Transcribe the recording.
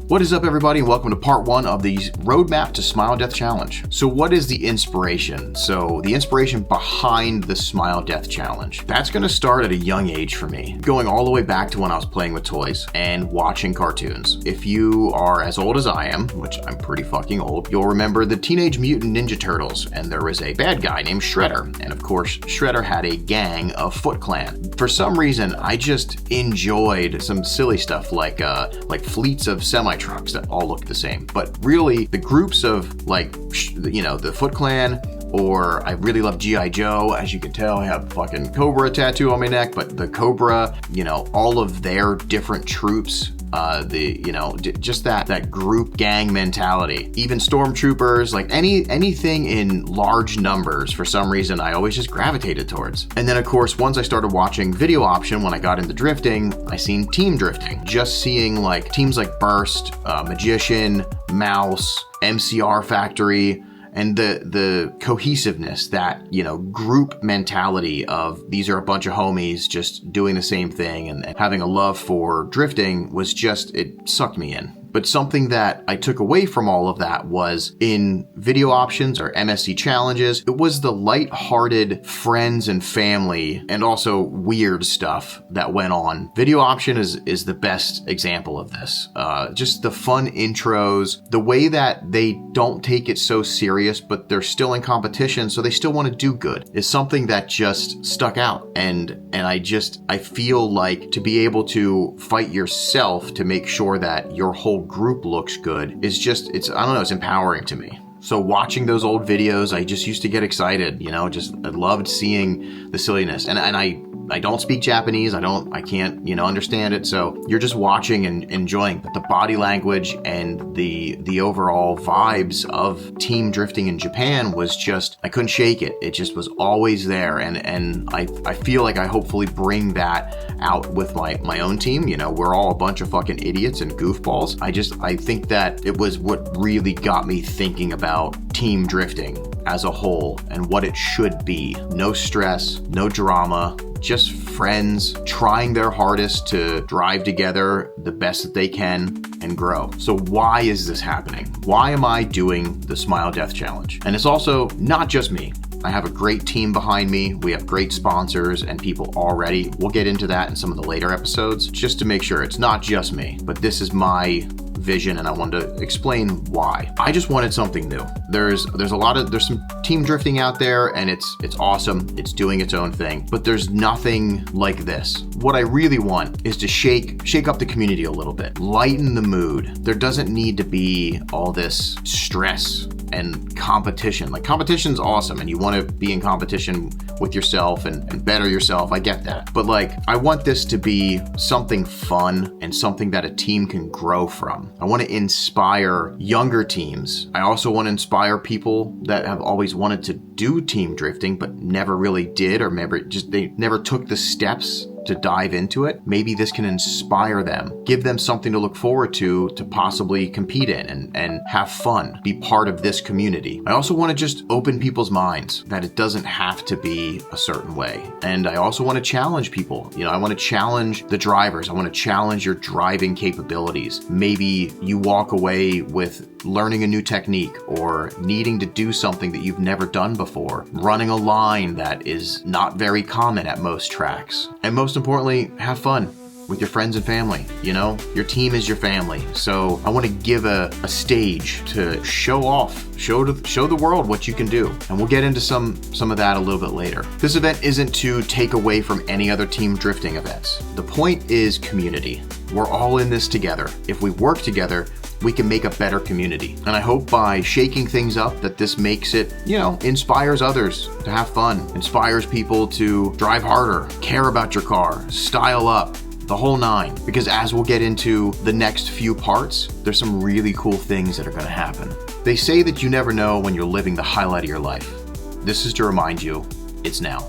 What is up, everybody, and welcome to part one of the Roadmap to Smile Death Challenge. So what is the inspiration? So the inspiration behind the Smile Death Challenge, that's going to start at a young age for me, going all the way back to when I was playing with toys and watching cartoons. If you are as old as I am, which I'm pretty fucking old, you'll remember the Teenage Mutant Ninja Turtles, and there was a bad guy named Shredder. And of course, Shredder had a gang of Foot Clan. For some reason, I just enjoyed some silly stuff like fleets of semi-trucks that all look the same. But really, the groups of the Foot Clan, or I really love G.I. Joe. As you can tell, I have a fucking Cobra tattoo on my neck, but the Cobra, all of their different troops, just that group gang mentality. Even stormtroopers, like anything in large numbers, for some reason, I always just gravitated towards. And then of course, once I started watching Video Option, when I got into drifting, I seen team drifting. Just seeing like teams like Burst, Magician, Mouse, MCR Factory, and the cohesiveness, that, group mentality of these are a bunch of homies just doing the same thing and having a love for drifting was just, it sucked me in. But something that I took away from all of that was in Video Options or MSC challenges, it was the light-hearted friends and family and also weird stuff that went on. Video Option is the best example of this. Just the fun intros, the way that they don't take it so serious, but they're still in competition, so they still want to do good, is something that just stuck out. And I feel like to be able to fight yourself to make sure that your whole group looks good is just, it's empowering to me. So watching those old videos, I just used to get excited, I loved seeing the silliness. And I don't speak Japanese. I can't, understand it. So you're just watching and enjoying. But the body language and the overall vibes of team drifting in Japan was just, I couldn't shake it. It just was always there. And I feel like I hopefully bring that out with my own team. We're all a bunch of fucking idiots and goofballs. I think that it was what really got me thinking about team drifting as a whole and what it should be. No stress, no drama, just friends trying their hardest to drive together the best that they can and grow. So why is this happening? Why am I doing the Smile Death Challenge? And it's also not just me. I have a great team behind me. We have great sponsors and people already. We'll get into that in some of the later episodes, just to make sure it's not just me, but this is my vision, and I wanted to explain why. I just wanted something new. There's some team drifting out there, and it's awesome. It's doing its own thing, but there's nothing like this. What I really want is to shake up the community a little bit, lighten the mood. There doesn't need to be all this stress and competition. Like, competition's awesome, and you want to be in competition with yourself and better yourself. I get that. But I want this to be something fun and something that a team can grow from. I want to inspire younger teams. I also want to inspire people that have always wanted to do team drifting, but never really did, or they never took the steps to dive into it. Maybe this can inspire them, give them something to look forward to possibly compete in and have fun, be part of this community. I also want to just open people's minds that it doesn't have to be a certain way. And I also want to challenge people. I want to challenge the drivers. I want to challenge your driving capabilities. Maybe you walk away with learning a new technique or needing to do something that you've never done before, running a line that is not very common at most tracks. And most importantly, have fun with your friends and family. Your team is your family. So I want to give a stage to show off, show the world what you can do. And we'll get into some of that a little bit later. This event isn't to take away from any other team drifting events. The point is community. We're all in this together. If we work together, we can make a better community. And I hope by shaking things up that this makes it, inspires others to have fun, inspires people to drive harder, care about your car, style up, the whole nine. Because as we'll get into the next few parts, there's some really cool things that are going to happen. They say that you never know when you're living the highlight of your life. This is to remind you, it's now.